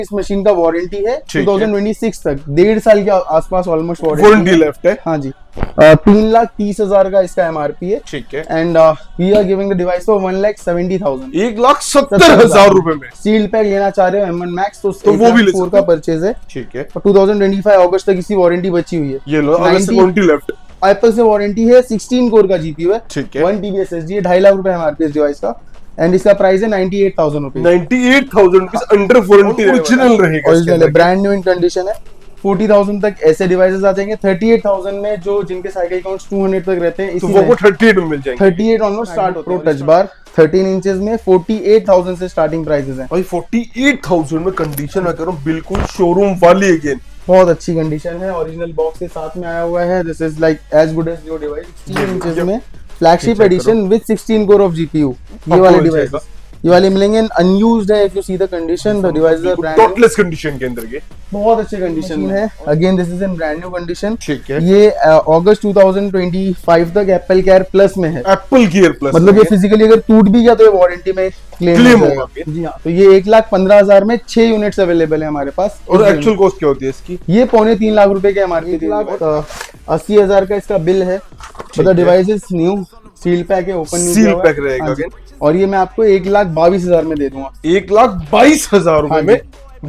इस मशीन का वारंटी है 2026 तक, 1.5 साल के आसपास ऑलमोस्ट वारंटी लेफ्ट है। हाँ जी। 3,30,000 का इसका MRP है। ठीक है। And we are giving the device for 1,70,000, 1,70,000 रुपए में। सील पैक लेना चाह रहे हो M1 Max तो वो भी ले 4 का परचेज है। ठीक है। 2025 अगस्त तक इसकी वारंटी बची हुई है। ये लो, अगस्त से वारंटी लेफ्ट। एप्पल से वारंटी है, 16 कोर का GPU है। ठीक है। 1 TB SSD है, 2.5 लाख रुपए MRP इस डिवाइस का। एंड इसका प्राइस है 98,000 rupees. 98,000 rupees under warranty, original रहेगा। ओरिजिनल है, ब्रांड न्यू इन कंडीशन है। 40,000 तक ऐसे डिवाइसेस आ जाएंगे। 38,000 में जो जिनके साइकिल काउंट्स 200 तक रहते हैं, तो वो 38 में मिल जाएंगे। 38 ऑनवर्ड स्टार्ट होता है। प्रो टच बार 13 इंचेस में 48,000 से स्टार्टिंग प्राइसेस हैं। भाई 48,000 में कंडीशन मैं कह रहा हूं बिल्कुल शोरूम वाली अगेन। बहुत अच्छी कंडीशन है, ओरिजिनल बॉक्स के साथ में आया हुआ है। This is like as good as your device. 16 inches में flagship edition with 16 core of GPU। ये वाले डिवाइस, ये वाले मिलेंगे अनयूज्ड है। If you see the condition, the devices are brand spotless condition के अंदर के बहुत अच्छे कंडीशन में है। Again this is in brand new condition. ठीक है। ये अगस्त 2025 तक एप्पल केयर प्लस में है। एप्पल केयर प्लस मतलब ये फिजिकली अगर टूट भी गया तो ये वारंटी में क्लेम होगा। जी हाँ। तो ये 1,15,000 में 6 यूनिट्स अवेलेबल है हमारे पास। और एक्चुअल कॉस्ट क्या होती है इसकी? ये 3.25 लाख रुपए के MRP। 1,80,000 का इसका बिल है। मतलब device is new, seal pack है, ओपन नहीं सील पैक रहेगा। और ये मैं आपको 1,22,000 में दे दूंगा। 1,22,000 रुपए में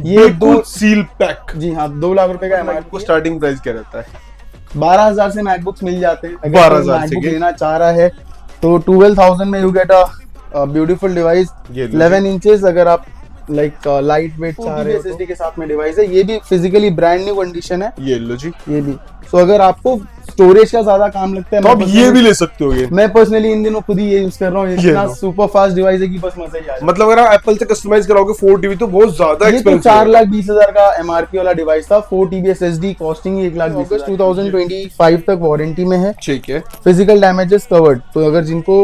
ये दो सील पैक। जी हाँ, 2 लाख रुपए का MRP। को स्टार्टिंग प्राइस क्या रहता है? 12,000 से मैकबुक्स मिल जाते हैं। अगर 12,000 मैकबुक लेना चाह रहा है तो 12,000 में you get a beautiful device 11 inches. अगर आप लाइक लाइट वेट चाह रहे हो SSD के साथ में डिवाइस है। ये भी फिजिकली ब्रांड न्यू कंडीशन है। ये लो जी। ये भी तो अगर आपको स्टोरेज का ज्यादा काम लगता है तो आप ये भी ले सकते हो। मैं पर्सनली इन दिनों खुद ही ये यूज कर रहा हूँ। इतना सुपर फास्ट डिवाइस है कि बस मजा ही आ जाए। मतलब अगर आप एप्पल से कस्टमाइज कराओगे 4 TB तो बहुत ज्यादा एक्सपेंसिव। 4,20,000 का MRP वाला डिवाइस था। 4 TB SSD कॉस्टिंग 1,20,000। 2025 तक वारंटी में है। ठीक है। Physical damages covered. तो अगर जिनको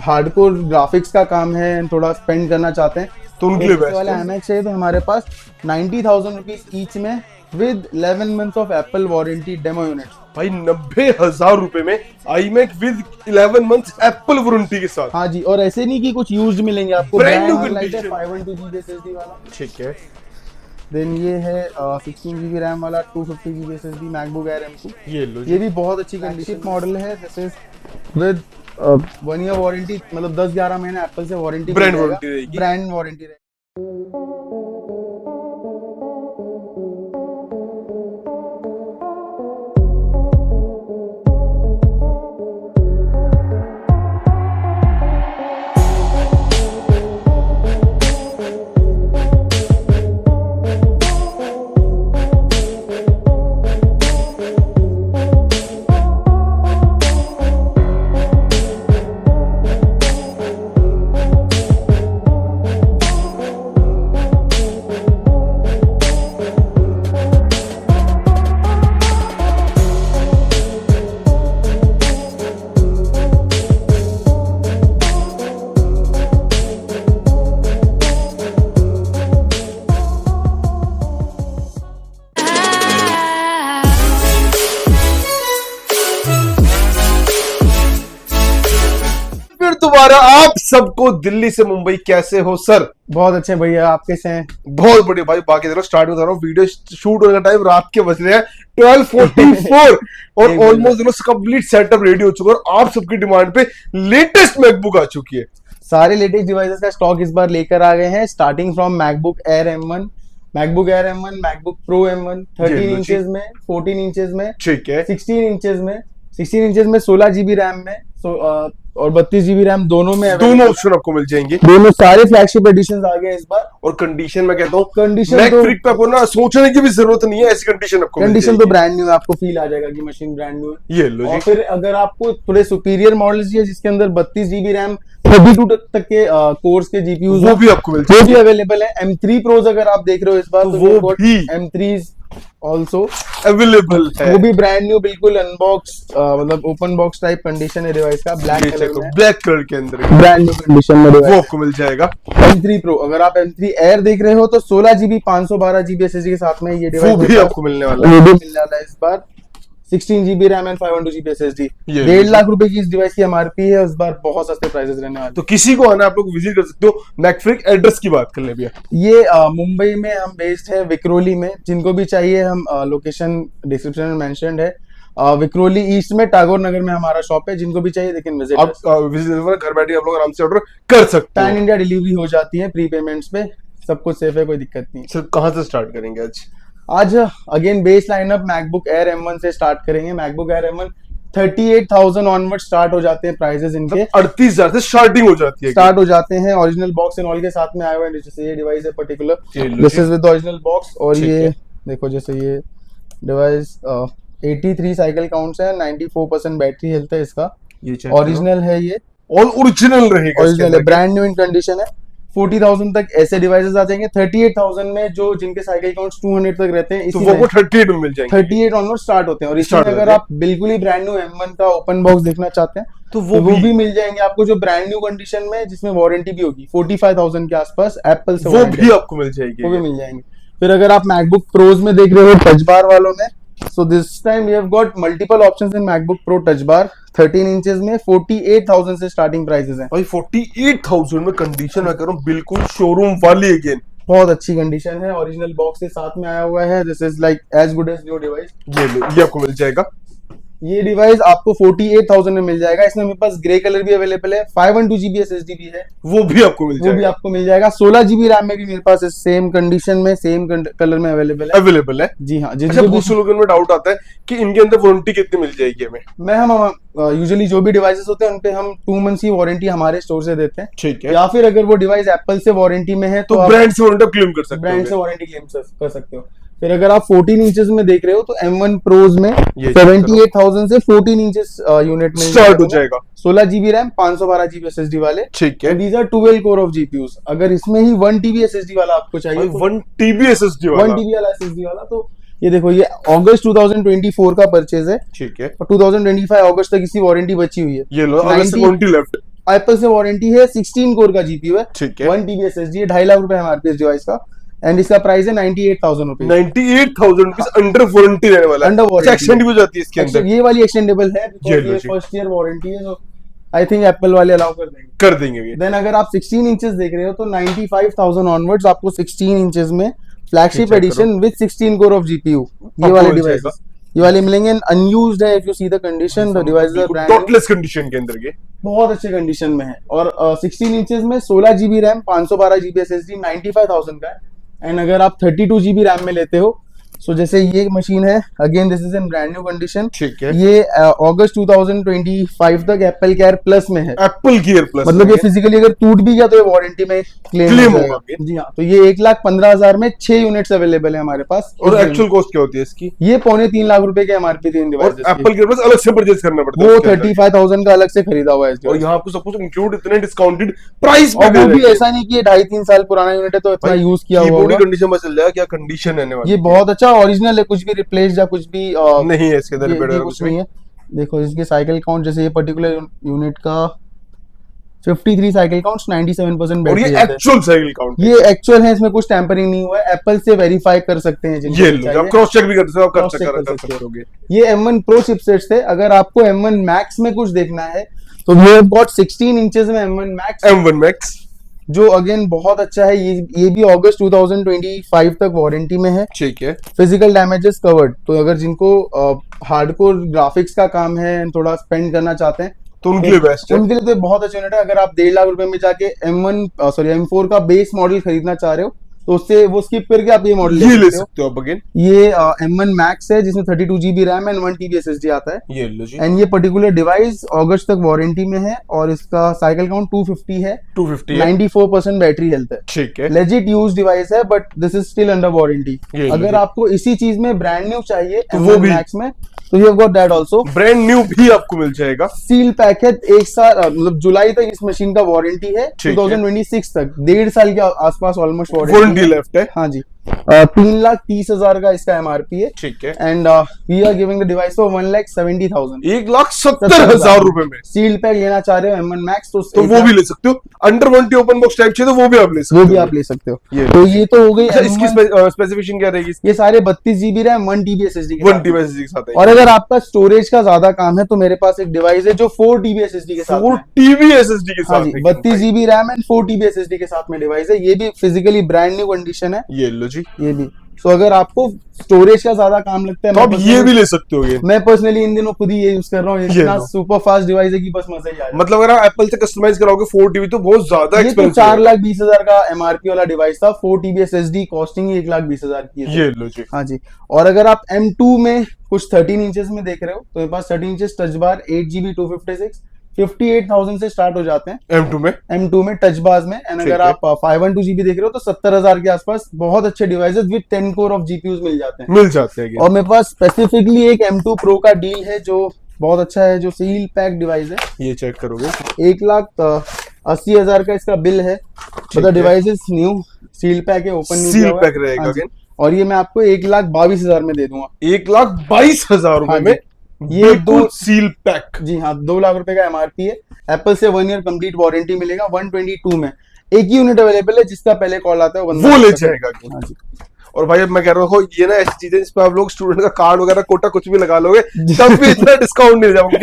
हार्डकोर ग्राफिक्स का काम है, थोड़ा स्पेंड करना चाहते हैं तो उनके लिए बेस्ट वाला MX है। तो हमारे पास 90,000 रुपीज ईच में with 11 months of Apple warranty demo unit. भाई 90,000 रुपए में iMac with 11 months Apple warranty के साथ। हाँ जी। और ऐसे नहीं कि कुछ यूज्ड मिलेंगे आपको, ब्रांड न्यू 512 GB SSD वाला। ठीक है। देन ये है 16 GB रैम वाला 250 GB SSD MacBook Air M2। ये लो ये भी बहुत अच्छी कंडीशन मॉडल है। This is with 1 year warranty, मतलब 10-11 महीने एप्पल से वारंटी, ब्रांड वारंटी रहेगी। ब्रांड वारंटी रहेगी। दोबारा आप सबको दिल्ली से मुंबई कैसे हो सर? बहुत अच्छे भैया, आप कैसे हैं? बहुत बढ़िया भाई। बाकी देखो स्टार्ट में वीडियो शूट होने का टाइम रात के बज रहे हैं 12:44 और ऑलमोस्ट देखो कंप्लीट सेटअप रेडी हो चुका है और आप सबकी डिमांड पे लेटेस्ट मैकबुक आ चुकी है। सारे लेटेस्ट डिवाइसेस का स्टॉक इस बार लेकर आ गए हैं, starting from MacBook air M1, MacBook air M1, MacBook pro M1 13 inches में, 14 इंचेस में, ठीक है, 16 इंचेस में, 16 इंचेस में 16 GB रैम में और 32 GB रैम दोनों में, दोनों ऑप्शन आपको मिल जाएंगे। दोनों सारे फ्लैगशिप एडिशंस आ गए इस बार। और कंडीशन मैं कहता हूँ कंडीशन मैक फ्रीक पे आपको ना सोचने की भी जरूरत नहीं है, ऐसी कंडीशन आपको कंडीशन तो ब्रांड न्यू है, आपको फील आ जाएगा कि मशीन ब्रांड न्यू है। ये लो जी। और फिर अगर आपको थोड़े सुपीरियर मॉडल्स चाहिए जिसके अंदर 32 GB रैम 32 तक के कोर्स के GPUs वो भी आपको मिल वो भी अवेलेबल है। M3 प्रोज अगर आप देख रहे हो इस बार तो वो भी M3s ऑल्सो अवेलेबल है। वो भी ब्रांड न्यू, बिल्कुल अनबॉक्स, मतलब ओपन बॉक्स टाइप कंडीशन है डिवाइस का, ब्लैक कलर में, ब्लैक कलर के अंदर ब्रांड न्यू कंडीशन में वो आपको मिल जाएगा। M3 Pro अगर आप M3 Air देख रहे हो तो 16 GB 512 GB SSD के साथ में ये डिवाइस वो भी आपको मिलने वाला है, वो भी मिलने वाला है इस बार। 16 GB RAM and 512 GB SSD। ये 1.5 लाख रुपए की इस डिवाइस की एमआरपी है, इस बार बहुत सस्ते प्राइसेस रहने वाले। तो किसी को आना आप लोग विजिट कर सकते हो। मैकफ्रिक एड्रेस की बात कर ले भैया। ये मुंबई में हम बेस्ड है, विक्रोली में। जिनको भी चाहिए हम लोकेशन डिस्क्रिप्शन में मेंशन्ड है। विक्रोली ईस्ट में टागोर नगर में हमारा शॉप है। जिनको भी चाहिए दे कैन विजिट। आप विजिट घर बैठे आप लोग आराम से ऑर्डर कर सकते पैन हो। इंडिया डिलीवरी हो जाती है प्री पेमेंट्स पे, सब कुछ सेफ है, कोई दिक्कत नहीं। सर कहाँ से स्टार्ट करेंगे आज? आज again base lineup MacBook air M1 से स्टार्ट करेंगे। MacBook air M1 38,000 onward start हो जाते हैं प्राइसेस इनके। 38,000 से स्टार्टिंग हो जाती है। स्टार्ट हो जाते हैं, ओरिजिनल बॉक्स एंड ऑल के साथ में आए हुए हैं। जैसे ये डिवाइस है particular, this is with original box. और ठीक ये है। देखो, जैसे ये डिवाइस 83 साइकिल काउंट्स है, 94% बैटरी हेल्थ है इसका। ये ओरिजिनल है ये, ऑल ओरिजिनल रहेगा। ओरिजिनल है, ब्रांड न्यू इन कंडीशन है। 40,000 तक ऐसे डिवाइसेस आ जाएंगे। 38,000 में जो जिनके साइकिल काउंट्स 200 तक रहते हैं, तो इसी वो में 38 में मिल जाएंगे। 38 ऑनवर्ड स्टार्ट होते हैं। और इसमें Start अगर होते हैं। आप बिल्कुल ही ब्रांड न्यू M1 का ओपन बॉक्स देखना चाहते हैं तो तो वो भी मिल जाएंगे आपको, जो ब्रांड न्यू कंडीशन में, जिसमें वारंटी भी होगी 45,000 के आसपास एप्पल से। वो warranty भी है, आपको मिल जाएगी। वो भी मिल जाएंगे। फिर अगर आप मैकबुक प्रोज में देख रहे हो टच बार वालों में, so this time we have got multiple options in MacBook Pro touch bar 13 inches में। 48,000 से स्टार्टिंग प्राइसेस हैं। भाई 48,000 में कंडीशन मैं करूं बिल्कुल शोरूम वाली अगेन। बहुत अच्छी कंडीशन है, ओरिजिनल बॉक्स के साथ में आया हुआ है। This is like as good as new device. ये आपको मिल जाएगा। ये डिवाइस आपको 48,000 में मिल जाएगा। इसमें मेरे पास ग्रे कलर भी अवेलेबल है, 512 GB SSD भी है, वो भी आपको मिल वो भी जाएगा। आपको मिल जाएगा। 16 GB रैम में भी मेरे पास सेम कंडीशन में, सेम कलर में अवेलेबल है। अवेलेबल है। जी हाँ। अच्छा, जिनको भी बहुत से लोगों में डाउट आता है कि इनके अंदर वारंटी कितनी मिल जाएगी हमें? हम यूजुअली जो भी डिवाइसेस होते हैं उनपे हम 2 मंथ्स की वारंटी हमारे स्टोर से देते हैं। ठीक है। या फिर अगर वो डिवाइस एप्पल से वारंटी में है तो आप ब्रांड से वारंटी क्लेम कर सकते ब्रांड से हो। वारंटी क्लेम कर सकते हो। फिर अगर आप 14 इंचेस में देख रहे हो तो M1 प्रोज में ये 78,000 से 14 इंचेस यूनिट में स्टार्ट हो जाएगा। 16 GB रैम, 512 GB SSD वाले। ठीक है। These are 12 core of GPUs। अगर इसमें ही 1 TB SSD वाला आपको चाहिए, 1 TB SSD 1 वाला। TB वाला SSD वाला, तो ये देखो, ये अगस्त 2024 का परचेज है ठीक है। और 2025 अगस्त तक इसकी वारंटी बची हुई है। ये लो, अगर से 90 वारंटी लेफ्ट। एप्पल से वारंटी है, 16 कोर का GPU है, ठीक है। 1 TB SSD है, 2.5 लाख रुपए हमारे इस डिवाइस का। एंड इसका प्राइस है 98,000 रुपीज। 98,000 रुपीज अंडर वारंटी रहने वाला है। Under warranty। एक्सटेंड भी हो जाती है इसके अंदर। ये वाली एक्सटेंडेबल है, ये because लो ये जी। फर्स्ट ईयर वारंटी है, तो आई थिंक एप्पल वाले अलाउ कर देंगे। कर देंगे ये। देन अगर आप 16 इंचेस देख रहे हो तो 95,000 ऑनवर्ड्स आपको 16 इंचेस में flagship check edition with 16 core of GPU ये आपको वाले मिल डिवाइसेस, जाएगा। ये वाले मिलेंगे। अनयूज्ड है, if you see the condition, the devices are brand spotless condition के अंदर ये। बहुत अच्छे कंडीशन में है। और 16 इंचेस में 16 GB रैम, 512 GB SSD 95,000 का है। एंड अगर आप 32 GB रैम में लेते हो, सो जैसे ये मशीन है, again this is in brand new condition. ठीक है। ये अगस्त 2025 तक एप्पल केयर प्लस में है। एप्पल गियर प्लस मतलब ये फिजिकली अगर टूट भी गया तो ये वारंटी में क्लेम Claim हो होगा। जाएगा। जी हाँ। तो ये 1,15,000 में 6 यूनिट्स अवेलेबल है हमारे पास। और एक्चुअल कॉस्ट क्या होती है इसकी? ये 2.25 लाख रुपए के एमआरपी थी इन और डिवाइसेस एप्पल गियर प्लस अलग से परचेज करना पड़ता है वो उसके अंदर। 35,000 का अलग से खरीदा हुआ है इस और device। यहाँ आपको सब कुछ इंक्लूड इतने डिस्काउंटेड प्राइस और पे वो दे भी रहे हैं। ऐसा नहीं कि ये 2.5-3 साल पुराना यूनिट है तो इतना यूज किया हुआ कीबोर्ड होगा। की कंडीशन में चल जाएगा क्या कंडीशन रहने वाली ये है। बहुत अच्छा ओरिजिनल है, कुछ भी रिप्लेस या कुछ भी नहीं है इसके अंदर ये बेड़ा कुछ नहीं है। देखो इसके साइकिल काउंट, जैसे ये पर्टिकुलर यूनिट का 53 साइकिल काउंट्स, 97% और ये बैटरी हेल्थ है। एक्चुअल साइकिल काउंट ये एक्चुअल है, इसमें कुछ टैंपरिंग नहीं हुआ है। एप्पल से वेरीफाई कर सकते हैं जिनको ये भी लो, चाहिए। आप क्रॉस चेक भी कर सकते हो, आप Cross check कर कर सकते सकते होगे। ये M1 Pro चिपसेट्स थे। अगर आपको M1 Max में कुछ देखना है तो वी हैव गॉट 16 इंचेस में M1 Max, M1 Max जो अगेन बहुत अच्छा है। ये भी अगस्त 2025 तक वारंटी में है। ठीक है। फिजिकल डैमेजेस कवर्ड, तो अगर जिनको हार्डकोर ग्राफिक्स का काम है and थोड़ा स्पेंड करना चाहते हैं तो उनके लिए बेस्ट है। उनके लिए तो बहुत अच्छा यूनिट है। अगर आप 1.5 लाख रुपए में जाके M4 का बेस मॉडल खरीदना चाह रहे हो तो उससे वो स्किप करके आप ये मॉडल ये ले सकते हो। सकते हो आप अगेन। ये M1 Max है जिसमें 32 GB RAM and 1 TB SSD आता है। ये लो जी। एंड ये पर्टिकुलर डिवाइस अगस्त तक वारंटी में है और इसका साइकिल काउंट 250 है, 250 है। 94% बैटरी हेल्थ है। ठीक है। लेजिट यूज डिवाइस है but this is still under warranty. ये अगर legit। आपको इसी चीज में ब्रांड न्यू चाहिए तो वो M1 भी। Max में, तो you have got that also. Brand new भी आपको मिल जाएगा। सील पैक है, 1 साल मतलब जुलाई तक इस मशीन का वारंटी है, ठीक है। 2026 तक 1.5 साल के आसपास ऑलमोस्ट वारंटी लेफ्ट है। हाँ जी। 3,30,000 का इसका MRP है, ठीक है। And we are giving the device for 1,70,000। 1,70,000 रुपए में सील पैक लेना चाह रहे हो M1 Max तो वो भी ले सकते हो। Under 1T open box type चाहिए तो वो भी आप ले सकते हो। वो भी आप ले सकते हो। ये तो ये तो हो गई अच्छा, इसकी M1। स्पेसिफिकेशन क्या रहेगी? ये सारे 32 GB रैम 1 TB SSD के 1 TB SSD के साथ है। और अगर आपका स्टोरेज का ज्यादा काम है तो मेरे पास एक डिवाइस है जो 4 TB SSD के साथ 4 में है। TB SSD के हाँ साथ जी, है। 32 GB RAM and 4 TB SSD के साथ में डिवाइस है। ये भी फिजिकली ब्रांड न्यू कंडीशन है, ये लो जी। ये भी। तो अगर आपको स्टोरेज का ज्यादा काम लगता है तो आप ये भी ले सकते हो। ये मैं पर्सनली इन दिनों खुद ही ये यूज कर रहा हूँ। इतना लो। सुपर फास्ट डिवाइस है कि बस मजा ही आ जाए। मतलब अगर आप एप्पल से कस्टमाइज कराओगे 4 TB तो बहुत ज्यादा ये तो एक्सपेंसिव 4,20,000 का MRP वाला डिवाइस था। 4 TB SSD कॉस्टिंग ही 1,20,000 की है। ये लो जी। हाँ जी। और अगर आप M2 में कुछ 13 इंचेस में देख रहे हो तो मेरे पास 13 इंचेस टच बार 8GB 256 58,000 से स्टार्ट हो जाते हैं M2 में टच बार्स में। एंड अगर आप 512GB देख रहे हो तो 70,000 के आसपास बहुत अच्छे devices with 10 core of GPUs मिल जाते हैं। और मेरे पास स्पेसिफिकली एक M2 Pro का डील है जो बहुत अच्छा है, जो सील पैक डिवाइस है। ये चेक करोगे 1,80,000 का इसका बिल है। मतलब device is new, seal pack है, ओपन नहीं सील किया हुआ है। पैक रहेगा हाँ जी। again। और ये मैं आपको 1,22,000 में दे दूंगा। 1,22,000 रुपए हाँ जी। में ये ये दो दो सील पैक। जी हाँ, 2 लाख रुपए का MRP है। एप्पल से 1 ईयर कंप्लीट वारंटी मिलेगा। 122 में एक ही यूनिट अवेलेबल है, जिसका पहले कॉल आता है वो ले जाएगा। हाँ जी। और भाई अब मैं कह रहा हूँ ये ना ऐसी चीजें जिस पे आप लोग स्टूडेंट का कार्ड वगैरह कोटा कुछ भी लगा लोगे तब भी इतना डिस्काउंट नहीं जाओगे।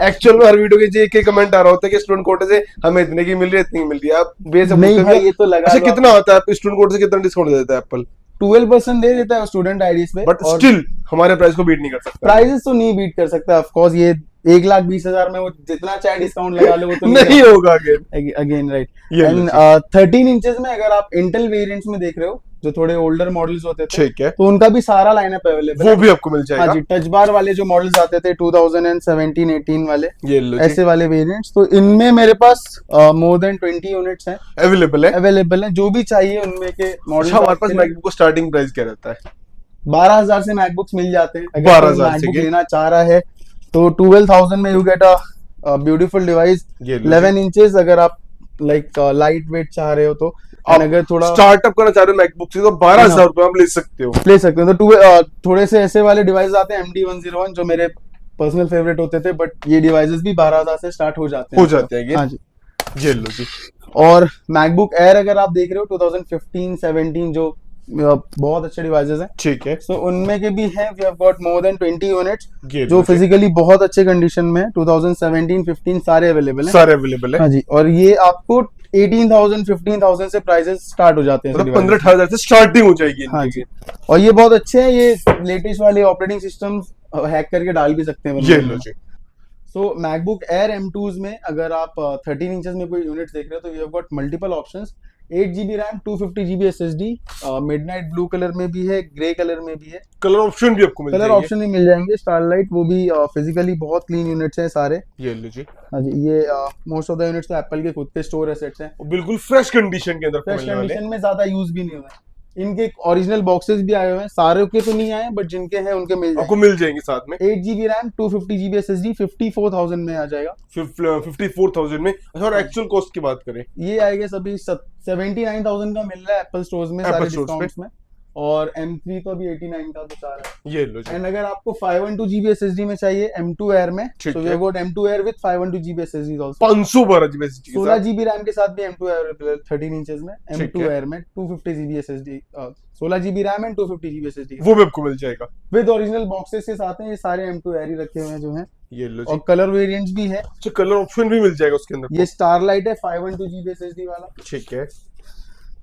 एक्चुअल में हर वीडियो के जे के कमेंट आ रहा होता है कि स्टूडेंट कोटे से हमें इतने की मिल रही है, इतनी की मिल रही है। आप बेस नहीं भाई, ये तो लगा अच्छा लो। कितना होता है स्टूडेंट कोटे से कितना डिस्काउंट देता है एप्पल? 12% दे देता है स्टूडेंट आईडीज पे। बट स्टिल हमारे प्राइस को बीट नहीं कर सकता। प्राइसेस तो नहीं बीट कर सकता ऑफ कोर्स। ये 1,20,000 में वो जितना चाहे डिस्काउंट लगा लो वो तो नहीं होगा अगेन राइट। ये एंड 13 इंचेस में अगर आप इंटेल वेरिएंट्स में देख रहे हो जो थोड़े ओल्डर मॉडल्स होते थे, ठीक है, तो उनका भी सारा लाइनअप अवेलेबल वो है। भी आपको मिल जाएगा। हाँ जी, टच बार वाले जो मॉडल्स आते थे 2017-18 वाले, ये लो ऐसे वाले वेरिएंट्स, तो इनमें मेरे पास मोर देन 20 यूनिट्स हैं अवेलेबल है। जो भी चाहिए उनमें के मॉडल्स। हमारे पास मैकबुक का स्टार्टिंग प्राइस क्या रहता है? 12,000 से मैकबुक्स मिल जाते हैं। अगर 12,000 मैकबुक से लेना चाह रहा है तो 12,000 में you get a beautiful device 11 inches. अगर आप लाइक लाइट वेट चाह रहे हो तो, आप अगर थोड़ा स्टार्टअप करना चाह रहे हो मैकबुक से तो 12,000 रुपए आप ले सकते हो। तो थोड़े से ऐसे वाले डिवाइस आते हैं MD101 जो मेरे पर्सनल फेवरेट होते थे, बट ये डिवाइसेस भी 12,000 से स्टार्ट हो जाते हैं। हाँ जी। ये लो जी। और मैकबुक एयर अगर आप देख रहे हो 2015-17 जो बहुत अच्छे डिवाइसेस हैं, ठीक है, तो उनमें के भी हैं। We have got more than 20 units ये जो फिजिकली बहुत अच्छे कंडीशन में है। 2017-15 सारे अवेलेबल हैं। हाँ जी। और ये आपको 18,000 15,000 से प्राइसेस स्टार्ट हो जाते हैं। मतलब 15,000 से स्टार्टिंग हो जाएगी। हाँ जी। और ये बहुत अच्छे हैं। ये लेटेस्ट वाले ऑपरेटिंग सिस्टम्स हैक करके डाल भी सकते हैं। ये लो जी। सो मैकबुक एयर M2s में अगर आप 13 इंचेस में कोई यूनिट देख रहे हो तो you have got multiple options. 8GB RAM 250GB SSD, midnight blue colour में भी है, ग्रे कलर में भी है। कलर ऑप्शन भी आपको मिल जाएंगे। कलर ऑप्शन भी मिल जाएंगे। स्टारलाइट वो भी फिजिकली बहुत क्लीन यूनिट्स हैं सारे। ये लो जी। हाँ जी। ये मोस्ट ऑफ द यूनिट्स तो एप्पल के खुद के स्टोर एसेट्स हैं। बिल्कुल फ्रेश कंडीशन के अंदर फ्रेश कंडीशन में, ज्यादा यूज भी नहीं हुआ है। इनके ओरिजिनल बॉक्सेस भी आए हुए हैं। सारे के तो नहीं आए, बट जिनके हैं उनके आपको मिल जाएंगे साथ में। 8GB रैम 250GB SSD 54,000 में आ जाएगा। 54,000 में। और एक्चुअल कॉस्ट की बात करें, ये आएगा सभी 79,000 का मिल रहा है एप्पल स्टोर्स में, सारे डिस्काउंट्स में। और M3 तो अभी 89 का बता रहा है। ये लो जी। एंड अगर आपको 512GB SSD में चाहिए M2 Air में, ठीक तो है। We have got M2 Air with 512GB SSD also. 512GB SSD के साथ। 16GB रैम के साथ भी M2 Air 13 इंचेस में, ठीक M2 है। Air में 250GB SSD, 16GB RAM and 250GB SSD वो भी आपको मिल जाएगा विद ओरिजिनल बॉक्सेस के साथ हैं। ये सारे M2 Air ही रखे हुए हैं जो हैं। ये लो जी। और कलर वेरिएंट्स भी है। अच्छा कलर ऑप्शन भी मिल जाएगा उसके अंदर। ये स्टारलाइट है 512GB SSD वाला। ठीक है।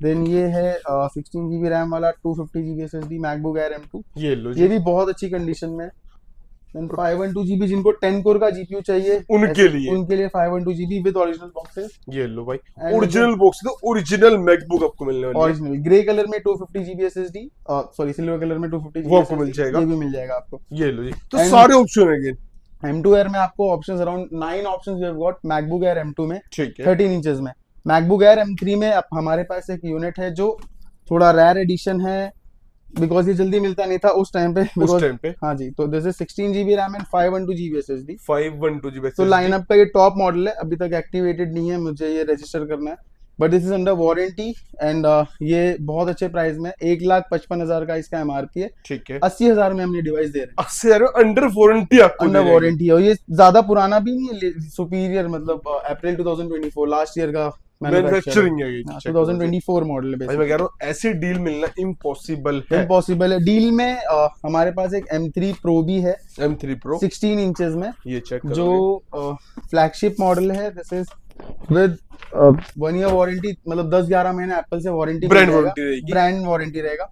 देन ये है 16GB रैम वाला 250GB SSD MacBook Air M2। ये लो जी। ये भी बहुत अच्छी कंडीशन में। देन 512GB जिनको 10 कोर का GPU चाहिए उनके लिए 512GB विद ओरिजिनल बॉक्सेस। ये लो भाई, ओरिजिनल बॉक्स तो ओरिजिनल मैकबुक आपको मिलने वाली है। ओरिजिनल ग्रे कलर में 250GB SSD, sorry silver colour में 250GB वो आपको मिल जाएगा। ये भी मिल जाएगा आपको। ये लो जी। तो सारे ऑप्शन है अगेन। M2 Air में आपको options around 9 options we have got MacBook Air M2 में, ठीक है। 13 इंचेस में। मैकबुक एयर M3 में अब हमारे पास एक यूनिट है जो थोड़ा रेयर एडिशन है, बिकॉज ये जल्दी मिलता नहीं था उस टाइम पे। हाँ जी। तो this is 16GB RAM and 512GB SSD। 512GB तो लाइनअप का ये टॉप मॉडल है, अभी तक एक्टिवेटेड नहीं है, मुझे ये रजिस्टर करना है। But this is under warranty and ये बहुत अच्छे प्राइस में 1,55,000 का इसका एमआरपी है। ठीक है, 80,000 में हम ये डिवाइस दे रहे हैं 80,000 अंडर वारंटी आपको अंडर दे रहे हैं। वारंटी। और ये ज्यादा पुराना भी नहीं है, सुपीरियर मतलब अप्रैल 2024 लास्ट ईयर का मैन्युफैक्चरिंग है ये। हाँ, check करो जी। 2024 मॉडल है भाई मैं कह रहा हूँ ऐसी डील मिलना इम्पॉसिबल है। इम्पॉसिबल है। डील में हमारे पास एक M3 Pro भी है M3 Pro 16 इंचेस में, ये चेक करो जो फ्लैगशिप मॉडल है। This is with 1 year warranty, मतलब 10-11 महीने एप्पल से वारंटी, ब्रांड वारंटी रहेगी। ब्रांड वारंटी रहेगा।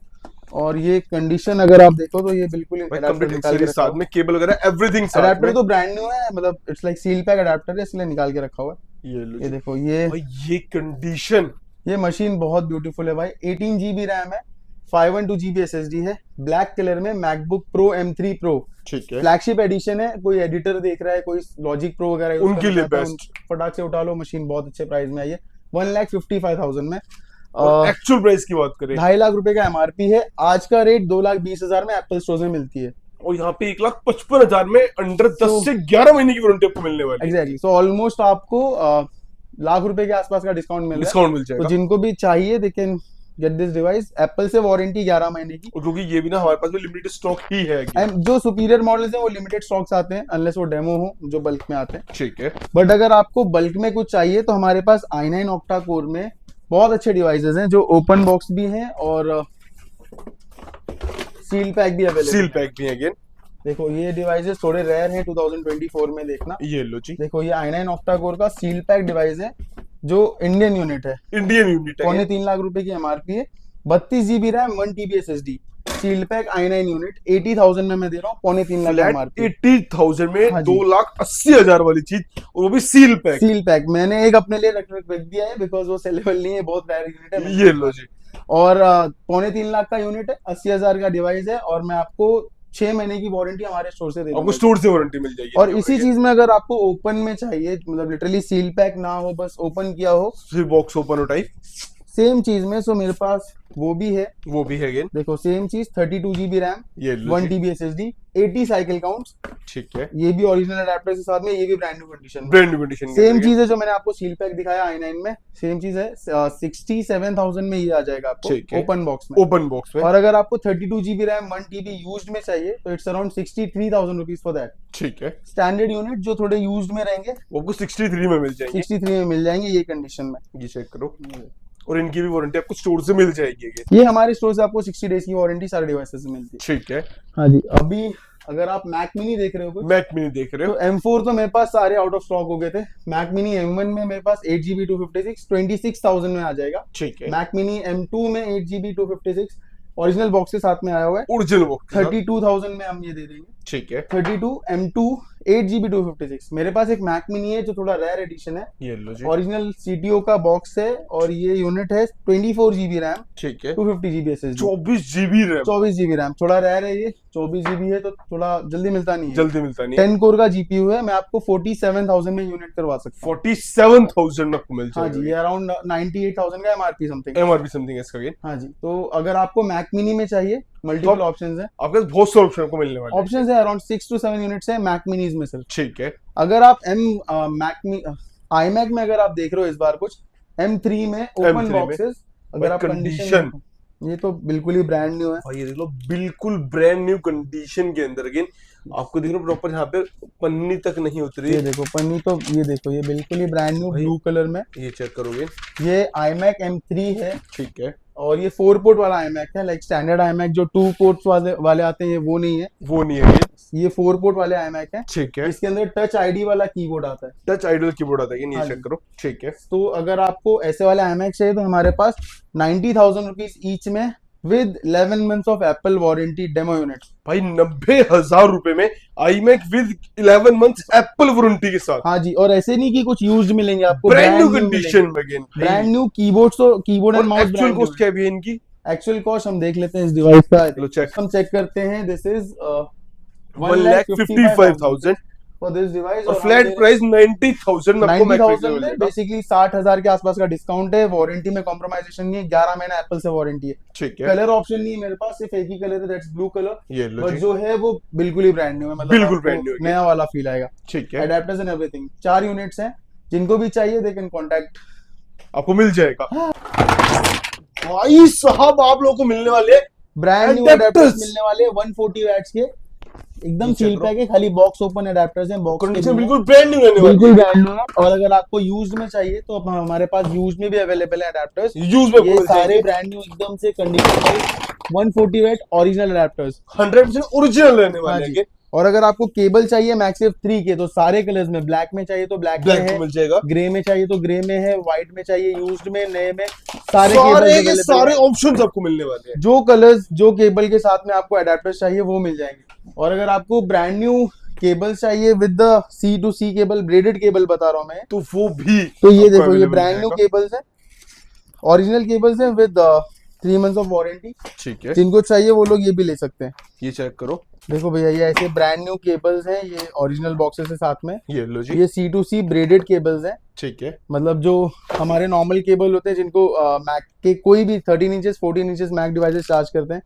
और ये कंडीशन अगर आप देखो तो ये बिल्कुल कंप्लीट एक्सेसरीज साथ में, केबल वगैरह एवरीथिंग साथ में। अडेप्टर तो ब्रांड न्यू है, मतलब it's like seal pack adapter है, इसलिए निकाल के रखा हुआ है। ये देखो ये भाई ये कंडीशन, ये मशीन बहुत ब्यूटीफुल है भाई। 18 GB रैम है, 512 GB SSD है, ब्लैक कलर में मैकबुक प्रो M3 Pro। ठीक है, फ्लैगशिप एडिशन है। कोई एडिटर देख रहा है, कोई लॉजिक प्रो वगैरह use उनके करना लिए चाहता है, बेस्ट। फटाक से उठा लो। मशीन बहुत अच्छे प्राइस में आई है, 1,55,000 में। और एक्चुअल प्राइस की बात करें 2.5 लाख रुपए का एमआरपी है। आज का रेट 2,20,000 में एप्पल स्टोर में मिलती है। और यहाँ पे 1,55,000 में अंडर 10 से 11 महीने की वारंटी आपको मिलने वाली है। एग्जैक्टली, सो ऑलमोस्ट आपको लाख रुपए के आसपास का डिस्काउंट मिल रहा है। डिस्काउंट मिल तो जाएगा। जिनको भी चाहिए they can get this device. Apple से वारंटी 11 महीने की। और क्योंकि ये भी ना हमारे पास भी लिमिटेड स्टॉक ही है। एंड जो सुपीरियर मॉडल्स हैं वो लिमिटेड स्टॉक्स आते हैं, अनलेस वो डेमो हो, जो बल्क में आते हैं। ठीक है, बट अगर आपको बल्क में कुछ चाहिए तो हमारे पास i9 ऑक्टा कोर में बहुत अच्छे डिवाइसेस हैं, जो ओपन बॉक्स भी हैं और सील पैक भी अवेलेबल सील पैक भी है अगेन। देखो ये डिवाइसेस थोड़े रेयर हैं 2024 में, देखना। ये लो जी, देखो ये i9 ऑक्टा कोर का सील पैक डिवाइस है, जो इंडियन यूनिट है। इंडियन यूनिट है। 3.25 लाख रुपए की एमआरपी है, 32 GB RAM, 1 TB SSD, seal pack i9 unit 80,000 में मैं दे रहा हूँ, 3.25 लाख फ्लैट एमआरपी। 80,000 में हाँ जी। 2,80,000 वाली चीज, और वो भी सील पैक। सील पैक मैंने एक अपने लिए रख दिया है, बिकॉज वो सेलेबल नहीं है, बहुत रेयर यूनिट है। ये लो जी, और 3.25 लाख का यूनिट है, 80,000 का डिवाइस है, और मैं आपको 6 महीने की वारंटी हमारे स्टोर से दे आपको दूंगा। स्टोर से वारंटी मिल जाएगी। और इसी चीज में अगर आपको ओपन में चाहिए, मतलब लिटरली सील पैक ना हो, बस ओपन किया हो, सिर्फ बॉक्स ओपन हो टाइप, सेम चीज में, सो मेरे पास वो भी है। वो भी है अगेन। देखो सेम चीज, 32 GB रैम, ये लो 1 जी, TB SSD, 80 साइकिल काउंट्स। ठीक है, ये भी ओरिजिनल अडेप्टर के साथ में, ये भी brand new condition. Brand new condition. Same चीज है जो मैंने आपको सील पैक दिखाया i9 में, सेम चीज है। 67,000 में ये आ जाएगा आपको ठीक है। ओपन बॉक्स में। ओपन बॉक्स में। और अगर आपको 32 GB रैम 1 TB यूज्ड में चाहिए तो it's around 63,000 rupees for that. ठीक है, स्टैंडर्ड यूनिट जो थोड़े यूज्ड में रहेंगे वो आपको 63 में मिल जाएंगे। 63 में मिल जाएंगे ये कंडीशन में। ये चेक करो, और इनकी भी वारंटी आपको स्टोर से मिल जाएगी again। ये हमारे स्टोर से आपको 60 डेज की वारंटी सारे डिवाइसेस से मिलती है। ठीक है, हाँ जी। अभी अगर आप मैक मिनी देख रहे हो कुछ, मैक मिनी देख रहे तो हो, M4 तो मेरे पास सारे आउट ऑफ स्टॉक हो गए थे। मैक मिनी M1 में मेरे पास 8GB 256 26,000 में आ जाएगा। ठीक है, मैक मिनी M2 में 8GB 256 ओरिजिनल बॉक्स के साथ में आया हुआ है, ओरिजिनल बॉक्स 32,000 में हम ये दे देंगे। ठीक है, 32 M2 8GB 256। मेरे पास एक मैक मिनी है जो थोड़ा रेयर एडिशन है, ये लो जी, ओरिजिनल CTO का बॉक्स है, और ये यूनिट है 24 GB रैम, ठीक है, 250 GB SSD, 24 GB RAM, 24 GB RAM. थोड़ा रेयर है ये, 24 GB है तो थोड़ा जल्दी मिलता नहीं है। जल्दी मिलता नहीं है। 10 कोर का GPU है, मैं आपको 47,000 में यूनिट करवा सकता हूँ। 47,000 में आपको मिल हाँ जी, ये जाएगा। अराउंड 98,000 का एमआरपी समथिंग। एमआरपी समथिंग है इसका again। हाँ जी, तो अगर आपको मैक मिनी में चाहिए, मल्टीपल ऑप्शंस हैं। आपके पास बहुत सारे ऑप्शन आपको मिलने वाले हैं। ऑप्शंस है अराउंड 6 to 7 यूनिट्स है मैक मिनीज में सिर्फ। ठीक है, अगर आप iMac में अगर आप देख रहे हो इस बार कुछ M3 में ओपन M3 में, बॉक्सेस, अगर आप कंडीशन, कंडीशन, ये तो बिल्कुल ही ब्रांड न्यू है। भाई ये देख लो, बिल्कुल ब्रांड न्यू कंडीशन के अंदर अगेन आपको दिख रहा है प्रॉपर, यहाँ पे पन्नी तक नहीं उतरी। ये देखो पन्नी तो, ये देखो ये बिल्कुल ही ब्रांड न्यू ब्लू कलर में। ये चेक करोगे, ये iMac M3 है, ठीक है, और ये 4 पोर्ट वाला iMac है। लाइक स्टैंडर्ड iMac जो 2 पोर्ट्स वाले आते हैं, ये वो नहीं है, वो नहीं है ये 4 पोर्ट वाले iMac है। ठीक है, इसके अंदर टच आईडी वाला कीबोर्ड आता है। टच आइडल कीबोर्ड आता है ये हाँ चेक जी। करो, ठीक है, तो अगर आपको ऐसे वाले iMac चाहिए तो हमारे पास 90,000 रुपीज ईच में with 11 months of Apple warranty demo units. भाई 90,000 रुपए में iMac with 11 months Apple warranty के साथ। हाँ जी, और ऐसे नहीं कि कुछ यूज्ड मिलेंगे आपको, ब्रांड न्यू कंडीशन में अगेन, ब्रांड न्यू कीबोर्ड, तो keyboard and mouse actual cost क्या है इनकी? एक्चुअल कॉस्ट हम देख लेते हैं इस डिवाइस का। चलो चेक, हम चेक करते हैं। This is 1,55,000 for this device, और फ्लैट प्राइस 90,000 में आपको Mac 90,000 मिल में जाएगा। बेसिकली 60,000 के आसपास का डिस्काउंट है। वारंटी में कॉम्प्रोमाइजेशन नहीं है, 11 महीना एप्पल से वारंटी है। ठीक है, कलर ऑप्शन नहीं है मेरे पास, सिर्फ एक ही कलर है, दैट्स ब्लू कलर। ये लो बट जी, जो है वो बिल्कुल ही ब्रांड न्यू है, मतलब बिल्कुल आपको brand new है। नया वाला फील आएगा। ठीक है, अडेप्टर्स एंड एवरीथिंग, 4 यूनिट्स हैं। जिनको भी चाहिए दे कैन कॉन्टैक्ट आपको मिल जाएगा। भाई साहब आप लोगों को मिलने वाले ब्रांड न्यू Adapters। अडेप्टर्स मिलने वाले 140 वैट्स के, एकदम सील पैक है, खाली बॉक्स ओपन अडेप्टर्स हैं, बॉक्स कंडीशन बिल्कुल ब्रांड न्यू रहने वाली बिल्कुल ब्रांड न्यू है। और अगर आपको यूज्ड में चाहिए तो हमारे पास यूज्ड में भी अवेलेबल है अडेप्टर्स। है। यूज में ये सारे ब्रांड न्यू एकदम से condition wise 140 watt original adapters 100% original रहने हाँ वाले जी। हैं। और अगर आपको केबल चाहिए मैक्सिफ 3 के तो सारे कलर्स में, ब्लैक में चाहिए तो ब्लैक में ब्लैक है, मिल जाएगा, ग्रे में चाहिए तो ग्रे में है, व्हाइट में चाहिए, यूज्ड में, नए में, सारे सारे केबल के अवेलेबल सारे है। ऑप्शंस आपको मिलने वाले हैं। जो कलर्स जो केबल के साथ में आपको अडेप्टर्स चाहिए वो मिल जाएंगे। और अगर आपको ब्रांड न्यू केबल चाहिए with the C2C cable, braided cable बता रहा हूँ मैं, तो वो भी तो ये आपको देखो ये available ब्रांड न्यू मिल केबल्स हैं, ओरिजिनल केबल्स हैं विद 3 मंथ्स ऑफ वारंटी। जाएगा। ठीक है, जिनको चाहिए वो लोग ये भी ले सकते हैं। ये चेक करो, देखो भैया ये ऐसे ब्रांड न्यू केबल्स हैं, ये ओरिजिनल बॉक्सेस है साथ में। ये लो जी। ये C2C ब्रेडेड केबल्स हैं, ठीक है, मतलब जो हमारे नॉर्मल केबल होते हैं जिनको मैक के कोई भी 13 inches 14 inches Mac devices charge करते हैं,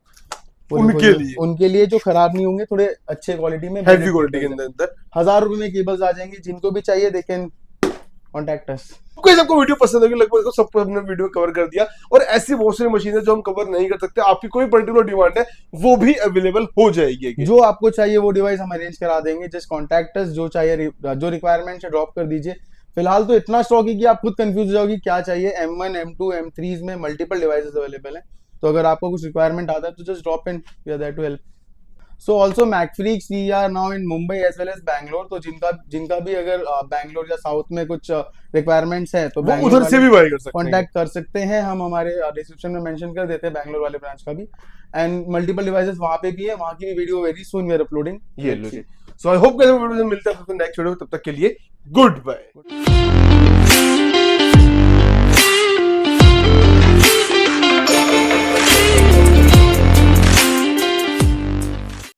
उनके लिए जो खराब नहीं होंगे, थोड़े अच्छे क्वालिटी में, हैवी क्वालिटी के अंदर 1000 रुपए में केबल्स आ जाएंगे। जिनको भी चाहिए दे कैन कॉन्टैक्ट अस। सबको वीडियो पसंद होगी, लगभग सबको हमने वीडियो कवर कर दिया। और ऐसी बहुत सारी मशीनें जो हम कवर नहीं कर सकते, आपकी कोई पर्टिकुलर डिमांड है वो भी अवेलेबल हो जाएगी। जो आपको चाहिए वो डिवाइस हम अरेंज करा देंगे, जस्ट कॉन्टैक्ट अस। जो चाहिए जो रिक्वायरमेंट है ड्रॉप कर दीजिए। फिलहाल तो इतना स्टॉक है कि आप खुद कंफ्यूज हो जाओगे क्या चाहिए। M1 M2 M3 में मल्टीपल डिवाइसेस अवेलेबल हैं, तो अगर आपको कुछ रिक्वायरमेंट आता है तो just drop in, we are there to help. So also MacFreaks we are now in Mumbai as well as Bangalore. तो जिनका भी अगर बैंगलोर या साउथ में कुछ रिक्वायरमेंट्स है तो वो उधर से भी बाय कर सकते हैं, कॉन्टैक्ट कर सकते हैं। हम हमारे डिस्क्रिप्शन में मेंशन कर देते हैं बैंगलोर वाले ब्रांच का भी। एंड मल्टीपल डिवाइसेस वहां पे भी है, वहां की भी video very soon we are uploading. ये लो जी। सो आई होप कि वीडियो में मिलता है नेक्स्ट वीडियो, तब तक के लिए गुड बाय।